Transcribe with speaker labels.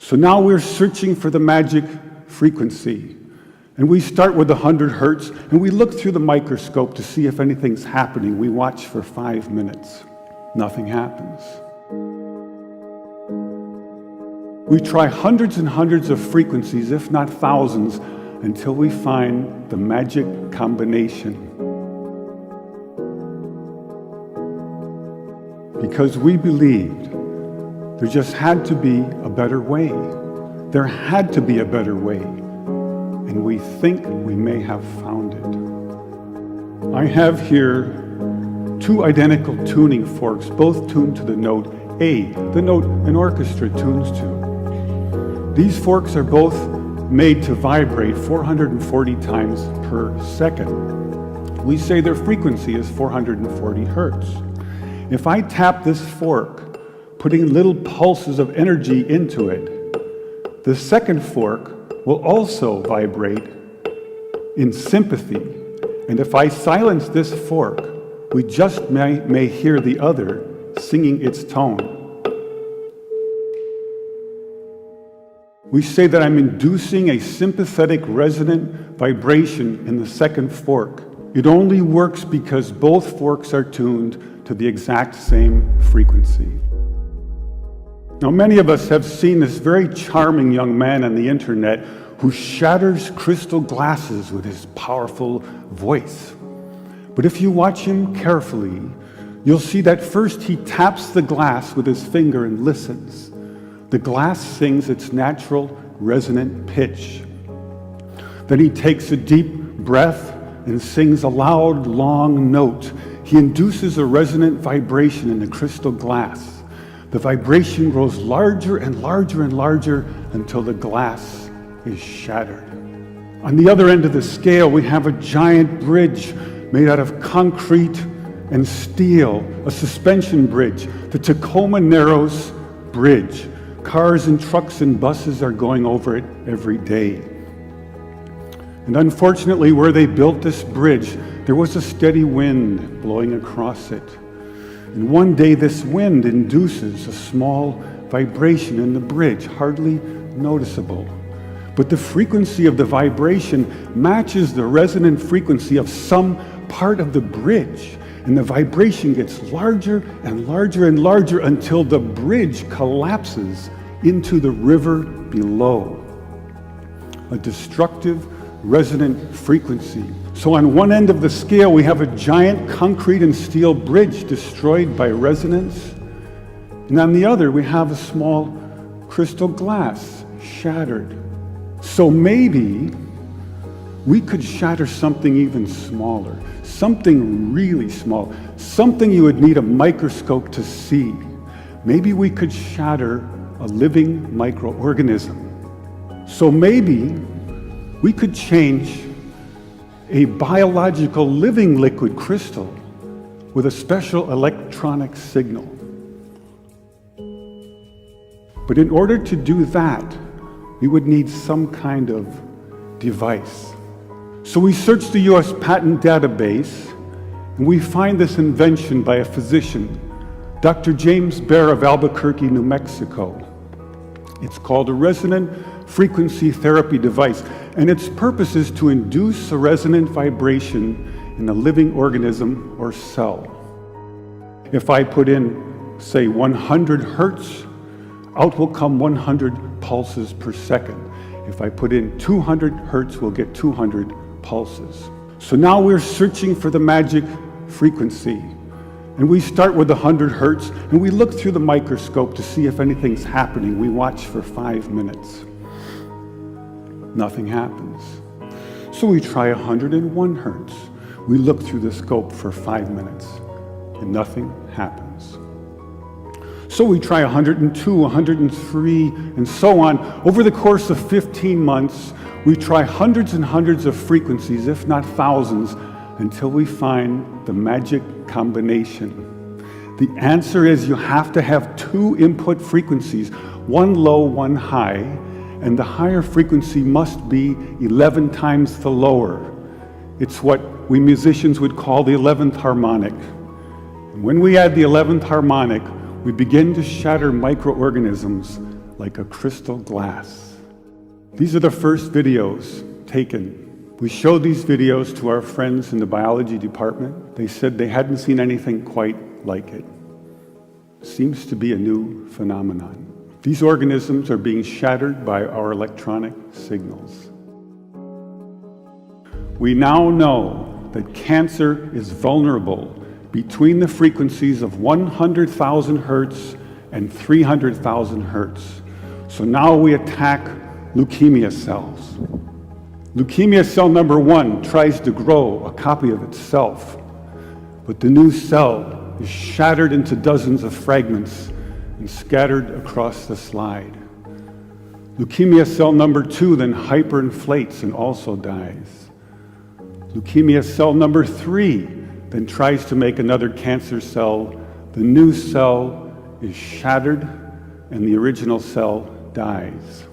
Speaker 1: So now we're searching for the magic frequency. And we start with 100 hertz, and we look through the microscope to see if anything's happening. We watch for 5 minutes. Nothing happens. We try hundreds and hundreds of frequencies, if not thousands, until we find the magic combination. Because we believed there just had to be a better way. There had to be a better way. And we think we may have found it. I have here 2 identical tuning forks, both tuned to the note A, the note an orchestra tunes to. These forks are both made to vibrate 440 times per second. We say their frequency is 440 hertz. If I tap this fork, putting little pulses of energy into it, the second fork will also vibrate in sympathy. And if I silence this fork, we just may hear the other singing its tone. We say that I'm inducing a sympathetic resonant vibration in the second fork. It only works because both forks are tuned to the exact same frequency. Now, many of us have seen this very charming young man on the internet who shatters crystal glasses with his powerful voice. But if you watch him carefully, you'll see that first he taps the glass with his finger and listens. The glass sings its natural resonant pitch. Then he takes a deep breath and sings a loud, long note. He induces a resonant vibration in the crystal glass. The vibration grows larger and larger and larger until the glass is shattered. On the other end of the scale, we have a giant bridge made out of concrete and steel, a suspension bridge, the Tacoma Narrows Bridge. Cars and trucks and buses are going over it every day. And unfortunately, where they built this bridge, there was a steady wind blowing across it. And one day this wind induces a small vibration in the bridge, hardly noticeable. But the frequency of the vibration matches the resonant frequency of some part of the bridge. And the vibration gets larger and larger and larger until the bridge collapses into the river below. A destructive resonant frequency. So on one end of the scale, we have a giant concrete and steel bridge destroyed by resonance. And on the other, we have a small crystal glass shattered. So maybe we could shatter something even smaller, something really small, something you would need a microscope to see. Maybe we could shatter a living microorganism. So maybe we could change a biological living liquid crystal with a special electronic signal. But in order to do that, we would need some kind of device. So we search the US patent database, and we find this invention by a physician, Dr. James Bear of Albuquerque, New Mexico. It's called a resonant frequency therapy device, and its purpose is to induce a resonant vibration in a living organism or cell. If I put in, say, 100 hertz, out will come 100 pulses per second. If I put in 200 hertz, we'll get 200 pulses. So now we're searching for the magic frequency. And we start with 100 hertz, and we look through the microscope to see if anything's happening. We watch for 5 minutes. Nothing happens. So we try 101 hertz. We look through the scope for 5 minutes, and nothing happens. So we try 102, 103, and so on. Over the course of 15 months, we try hundreds and hundreds of frequencies, if not thousands, until we find the magic combination. The answer is you have to have 2 input frequencies, one low, one high, and the higher frequency must be 11 times the lower. It's what we musicians would call the 11th harmonic. And when we add the 11th harmonic, we begin to shatter microorganisms like a crystal glass. These are the first videos taken. We showed these videos to our friends in the biology department. They said they hadn't seen anything quite like it. Seems to be a new phenomenon. These organisms are being shattered by our electronic signals. We now know that cancer is vulnerable between the frequencies of 100,000 hertz and 300,000 hertz. So now we attack leukemia cells. Leukemia cell number 1 tries to grow a copy of itself, but the new cell is shattered into dozens of fragments and scattered across the slide. Leukemia cell number 2 then hyperinflates and also dies. Leukemia cell number 3 then tries to make another cancer cell. The new cell is shattered and the original cell dies.